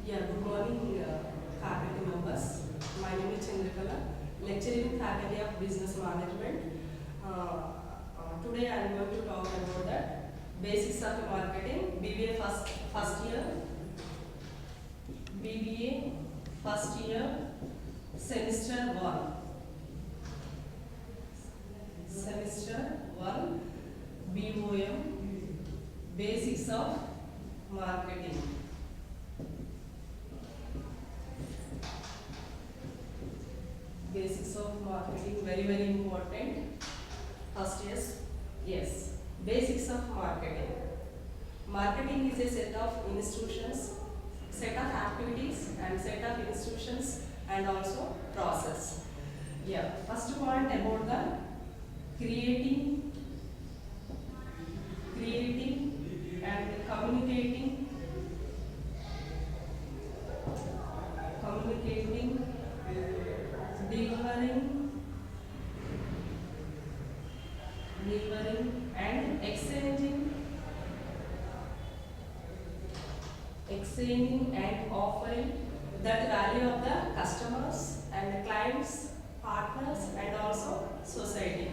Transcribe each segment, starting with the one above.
Yeah, good morning, faculty members. My name is Chandrakala, lecturer in Faculty of Business Management. Today I am going to talk about the basics of marketing, BBA first year, BBA first year, semester 1. Semester 1, BOM, basics of marketing. Basics of marketing, very important. First yes, basics of marketing. Marketing is a set of institutions, set of activities and set of institutions and also process. Yeah, first point about the creating and communicating, delivering and exchanging and offering that value of the customers and clients, partners and also society.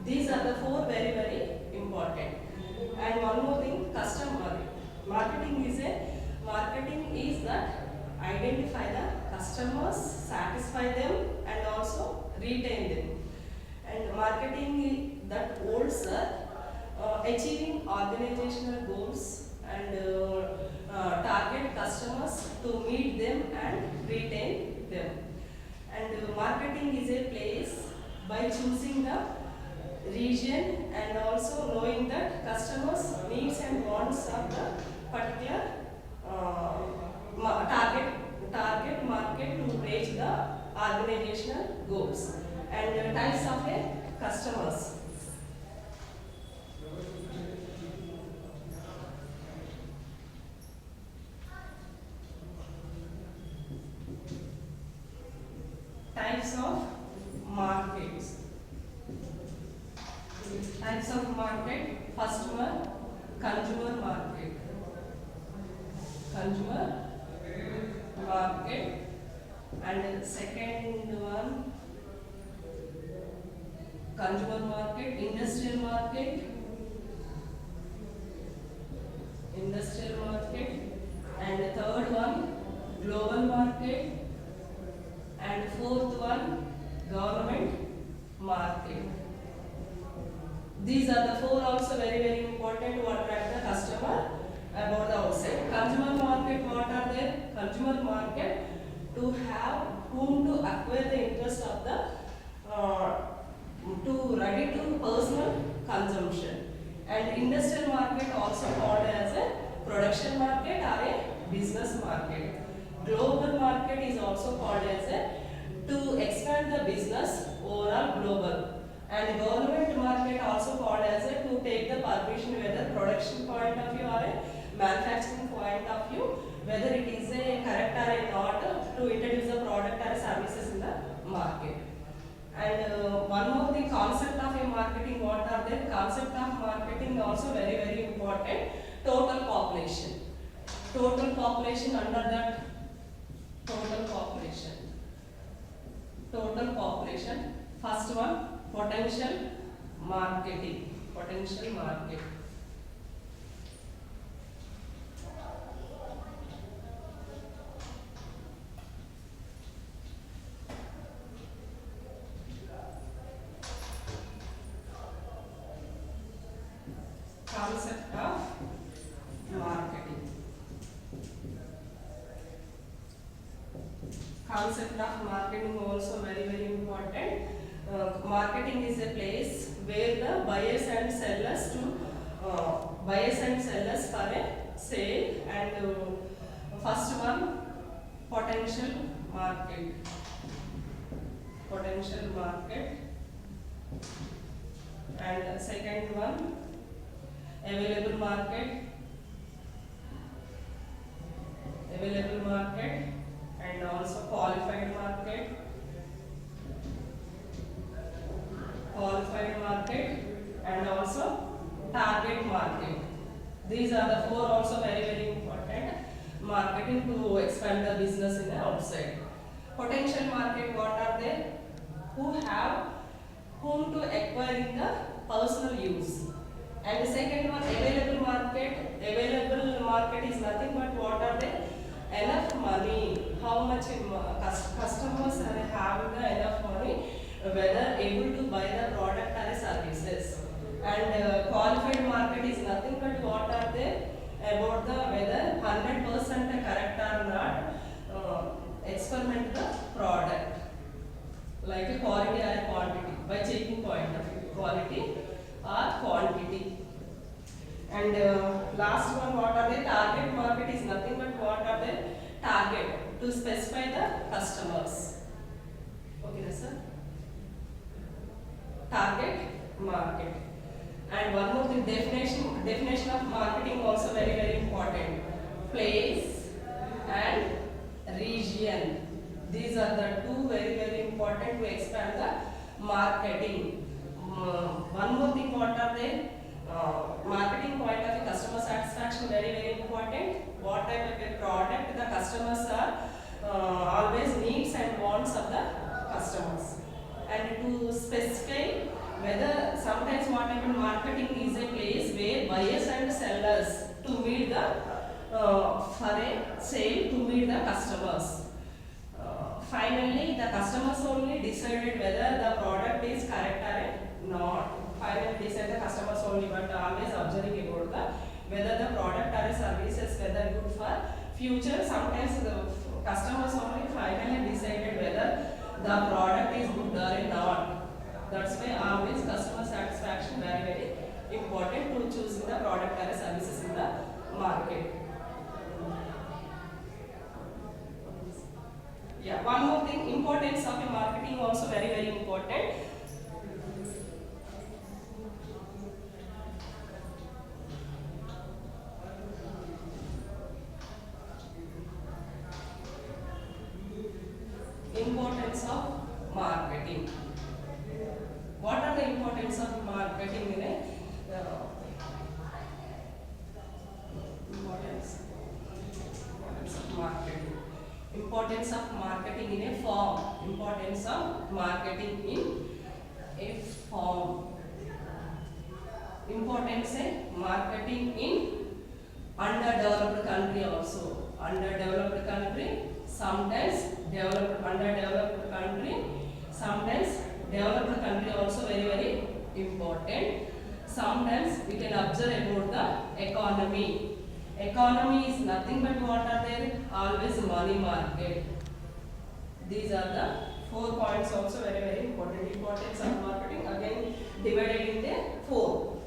These are the four very important. And one more thing, customer marketing is that identify the customers, satisfy them and also retain them. And marketing that holds achieving organizational goals and target customers to meet them and retain them. And marketing is a place by choosing the region and also knowing that customers needs and wants of the particular target market to reach the organizational goals. And types of customers. Types of markets. Types of market. First one, consumer market. Consumer market. And second one, consumer market, industrial market, and the third one, global market, and fourth one, government market. These are the four also very important to attract the customer about the outside. Consumer market, what are there? Consumer market to have whom to acquire the interest of the to ready to personal consumption. And industrial market also called as a production market or a business market. Global market is also called as a to expand the business overall global. And government market also called as a to take the permission whether production point of view or a manufacturing point of view, whether it is a correct or a not to introduce a product or services in the market. And one more thing, concept of a marketing, what are the concept of marketing also very important. Total population. Total population, under that total population. Total population. First one, potential marketing. Potential market. Concept of marketing. Concept of marketing also very important. Marketing is a place where the buyers and sellers for a sale. And first one, potential market. Potential market. And second one, available market. Available market. And also qualified market. Qualified market. And also target market. These are the four also very important. marketing to expand the business in the outside. Potential market, what are they? Who have whom to acquire in the personal use. And the second one, available market. Available market is nothing but what are they? Enough money. How much customers are having the enough money, whether able to buy the product or services. And qualified market is nothing but what are they? About the whether 100% correct or not, experiment the product, like a quality or a quantity, by checking point of view, quality or quantity. And last one, what are they? Target market is nothing but what are they? Target, to specify the customers. Okay, sir? Target market. And one more thing, definition of marketing also very important. Place and region. These are the two very important to expand the marketing. One more thing, what are they? Marketing point of view, customer satisfaction very important. What type of a product the customers are always needs and wants of the customers. And to specify whether sometimes what happens, marketing is a place where buyers and sellers to meet the for a sale to meet the customers. Finally, the customers only decided whether the product is correct or not. Finally, decide the customers only, but always observing about the whether the product or services whether good for future. Sometimes the customers only finally decided whether the product is good or not. That's why always customer satisfaction very important to choosing the product or services in the market. Yeah, one more thing, importance of a marketing also very important. Importance of marketing. What are the importance of marketing in a importance of marketing? Importance of marketing in a form. Importance of marketing in a form. Importance of marketing in underdeveloped country also. Underdeveloped country, sometimes developed, underdeveloped country, sometimes developed country also very important. Sometimes we can observe about the economy. Economy is nothing but what are there? Always money market. These are the 4 points also very important. Importance of marketing again divided into 4.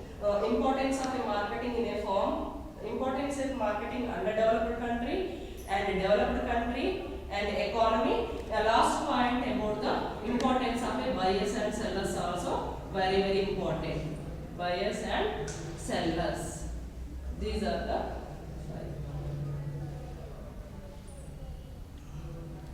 Importance of a marketing in a form. Importance of marketing underdeveloped country and developed country and economy. The last point about the importance of a buyers and sellers also very important. Buyers and sellers. These are the